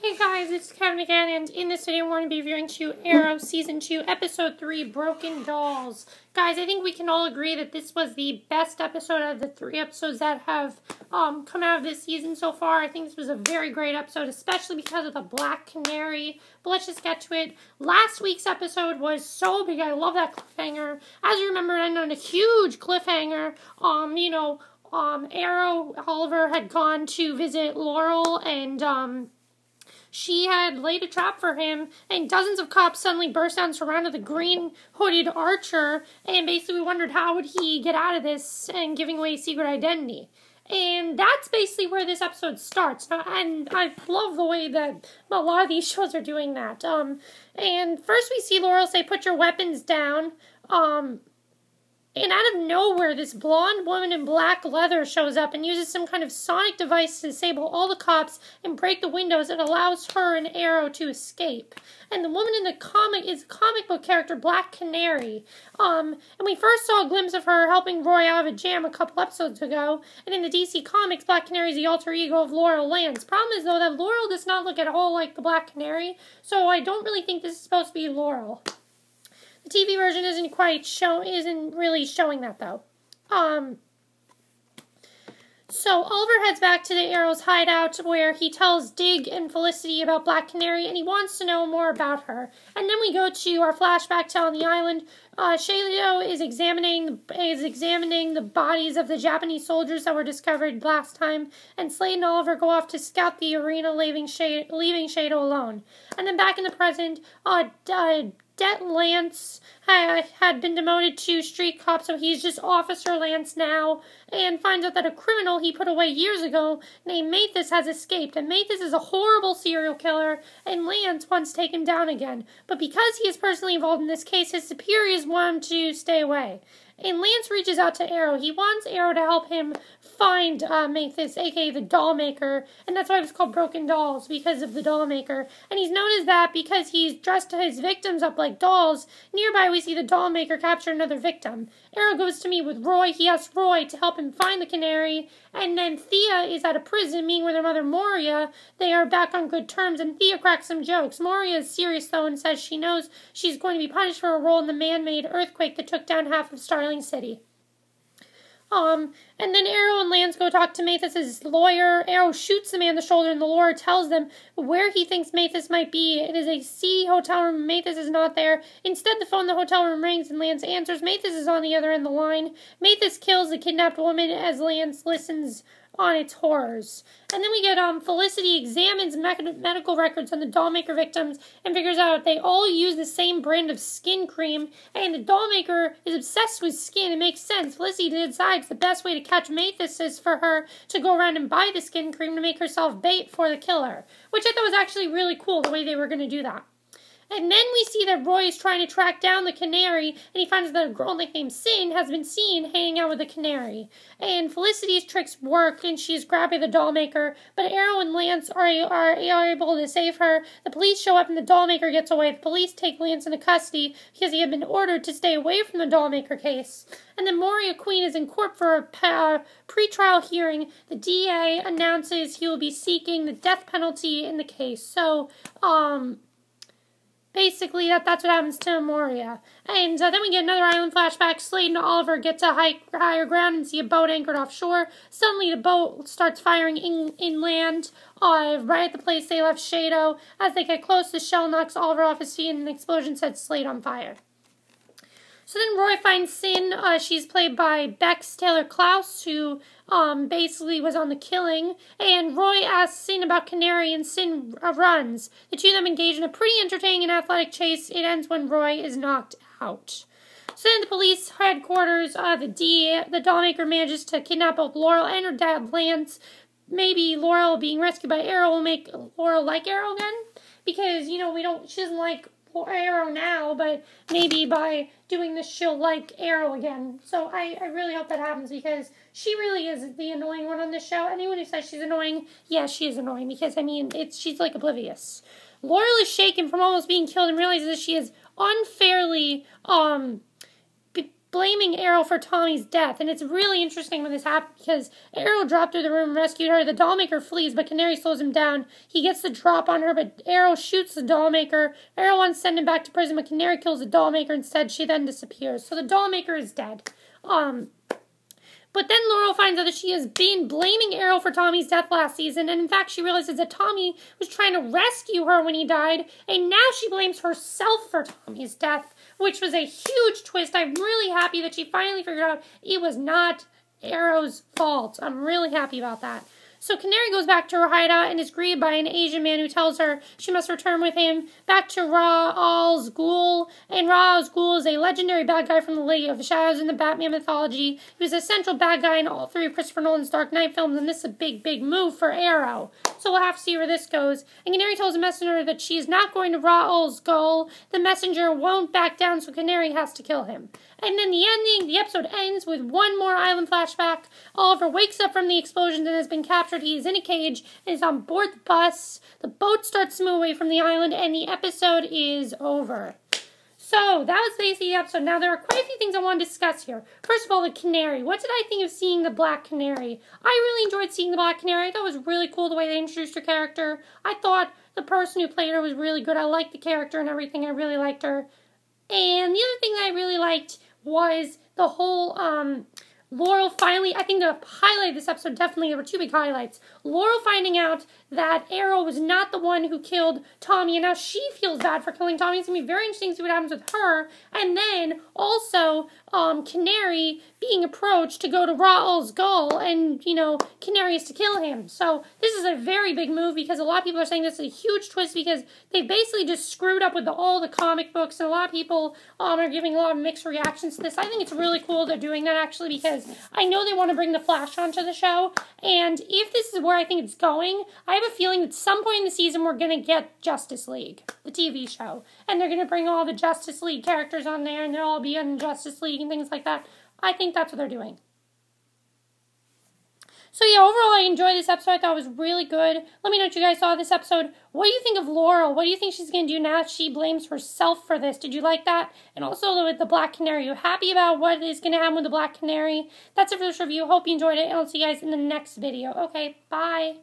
Hey guys, it's Kevin again, and in this video we're going to be reviewing Arrow Season 2, Episode 3, Broken Dolls. Guys, I think we can all agree that this was the best episode of the 3 episodes that have come out of this season so far. I think this was a very great episode, especially because of the Black Canary. But let's just get to it. Last week's episode was so big. I love that cliffhanger. As you remember, it ended on a huge cliffhanger. Arrow, Oliver had gone to visit Laurel, and she had laid a trap for him, and dozens of cops suddenly burst out and surrounded the green hooded Archer, and basically wondered how would he get out of this and giving away his secret identity. And that's basically where this episode starts. And I love the way that a lot of these shows are doing that. And first we see Laurel say, "Put your weapons down." And out of nowhere, this blonde woman in black leather shows up and uses some kind of sonic device to disable all the cops and break the windows and allows her and Arrow to escape. And the woman in the comic is a comic book character, Black Canary. And we first saw a glimpse of her helping Roy out of a jam a couple episodes ago. And in the DC Comics, Black Canary is the alter ego of Laurel Lance. Problem is, though, that Laurel does not look at all like the Black Canary, so I don't really think this is supposed to be Laurel. The TV version isn't really showing that, though. So Oliver heads back to the Arrow's hideout, where he tells Dig and Felicity about Black Canary, and he wants to know more about her. And then we go to our flashback to on the island. Shaylio is examining the bodies of the Japanese soldiers that were discovered last time, and Slade and Oliver go off to scout the arena, leaving Shado alone. And then back in the present, Det Lance had been demoted to street cop, so he's just Officer Lance now, and finds out that a criminal he put away years ago named Mathis has escaped, and Mathis is a horrible serial killer, and Lance wants to take him down again. But because he is personally involved in this case, his superiors want him to stay away. And Lance reaches out to Arrow. He wants Arrow to help him find Mathis, aka the Dollmaker, and that's why it was called Broken Dolls, because of the Dollmaker. And he's known as that because he's dressed his victims up like dolls. Nearby, we see the Dollmaker capture another victim. Arrow goes to meet with Roy. He asks Roy to help him find the Canary, and then Thea is at a prison meeting with her mother Moria. They are back on good terms, and Thea cracks some jokes. Moria is serious, though, and says she knows she's going to be punished for her role in the man-made earthquake that took down half of Starling City. And then Arrow and Lance go talk to Mathis' lawyer. Arrow shoots the man in the shoulder, and the lawyer tells them where he thinks Mathis might be. It is a C hotel room. Mathis is not there. Instead, the phone in the hotel room rings, and Lance answers. Mathis is on the other end of the line. Mathis kills the kidnapped woman as Lance listens on its horrors. And then we get Felicity examines medical records on the Dollmaker victims and figures out they all use the same brand of skin cream, and the Dollmaker is obsessed with skin. It makes sense. Felicity decides the best way to catch Mathis is for her to go around and buy the skin cream to make herself bait for the killer, which I thought was actually really cool the way they were going to do that. And then we see that Roy is trying to track down the Canary, and he finds that a girl nicknamed Sin has been seen hanging out with the Canary. And Felicity's tricks work, and she's grabbing the Dollmaker, but Arrow and Lance are able to save her. The police show up, and the Dollmaker gets away. The police take Lance into custody because he had been ordered to stay away from the Dollmaker case. And then Moria Queen is in court for a pre-trial hearing. The DA announces he will be seeking the death penalty in the case. So, basically, that's what happens to Moria. And then we get another island flashback. Slade and Oliver get to higher ground and see a boat anchored offshore. Suddenly, the boat starts firing inland, right at the place they left Shado. As they get close, the shell knocks Oliver off his feet, and an explosion sets Slade on fire. So then Roy finds Sin. She's played by Bex Taylor Klaus, who basically was on The Killing. And Roy asks Sin about Canary, and Sin runs. The two of them engage in a pretty entertaining and athletic chase. It ends when Roy is knocked out. So then at the police headquarters, the Dollmaker manages to kidnap both Laurel and her dad, Lance. Maybe Laurel being rescued by Arrow will make Laurel like Arrow again. Because, she doesn't like Arrow now, but maybe by doing this she'll like Arrow again. So I really hope that happens, because she really is the annoying one on this show. Anyone who says she's annoying, yeah, she is annoying, because she's like oblivious. Laurel is shaken from almost being killed and realizes she is unfairly blaming Arrow for Tommy's death. And it's really interesting when this happened because Arrow dropped through the room and rescued her. The Dollmaker flees, but Canary slows him down. He gets the drop on her, but Arrow shoots the Dollmaker. Arrow wants to send him back to prison, but Canary kills the Dollmaker instead. She then disappears. So the Dollmaker is dead. But then Laurel finds out that she has been blaming Arrow for Tommy's death last season, and in fact she realizes that Tommy was trying to rescue her when he died, and now she blames herself for Tommy's death, which was a huge twist. I'm really happy that she finally figured out it was not Arrow's fault. I'm really happy about that. So Canary goes back to her hideout and is greeted by an Asian man who tells her she must return with him back to Ra's al Ghul. And Ra's al Ghul is a legendary bad guy from the League of Shadows in the Batman mythology. He was a central bad guy in all three of Christopher Nolan's Dark Knight films, and this is a big, big move for Arrow. So we'll have to see where this goes. And Canary tells the messenger that she is not going to Ra's al Ghul. The messenger won't back down, so Canary has to kill him. And then the episode ends with one more island flashback. Oliver wakes up from the explosions and has been captured. He is in a cage and is on board the bus. The boat starts to move away from the island and the episode is over. So, that was basically the episode. Now, there are quite a few things I want to discuss here. First of all, the Canary. What did I think of seeing the Black Canary? I really enjoyed seeing the Black Canary. I thought it was really cool the way they introduced her character. I thought the person who played her was really good. I liked the character and everything. I really liked her. And the other thing that I really liked was the whole, Laurel finally, I think the highlight of this episode, definitely, there were two big highlights. Laurel finding out that Arrow was not the one who killed Tommy, and now she feels bad for killing Tommy. It's going to be very interesting to see what happens with her. And then, also, Canary being approached to go to Ra's al Ghul, and, you know, Canary is to kill him. So, this is a very big move, because a lot of people are saying this is a huge twist, because they basically just screwed up with all the comic books, and a lot of people are giving a lot of mixed reactions to this. I think it's really cool they're doing that, actually, because I know they want to bring the Flash onto the show, and if this is where I think it's going, I have a feeling that at some point in the season we're going to get Justice League, the TV show, and they're going to bring all the Justice League characters on there, and they'll all be in Justice League and things like that. I think that's what they're doing. So yeah, overall I enjoyed this episode. I thought it was really good. Let me know what you guys saw of this episode. What do you think of Laurel? What do you think she's going to do now that she blames herself for this? Did you like that? And also with the Black Canary. Are you happy about what is going to happen with the Black Canary? That's it for this review. Hope you enjoyed it, and I'll see you guys in the next video. Okay, bye.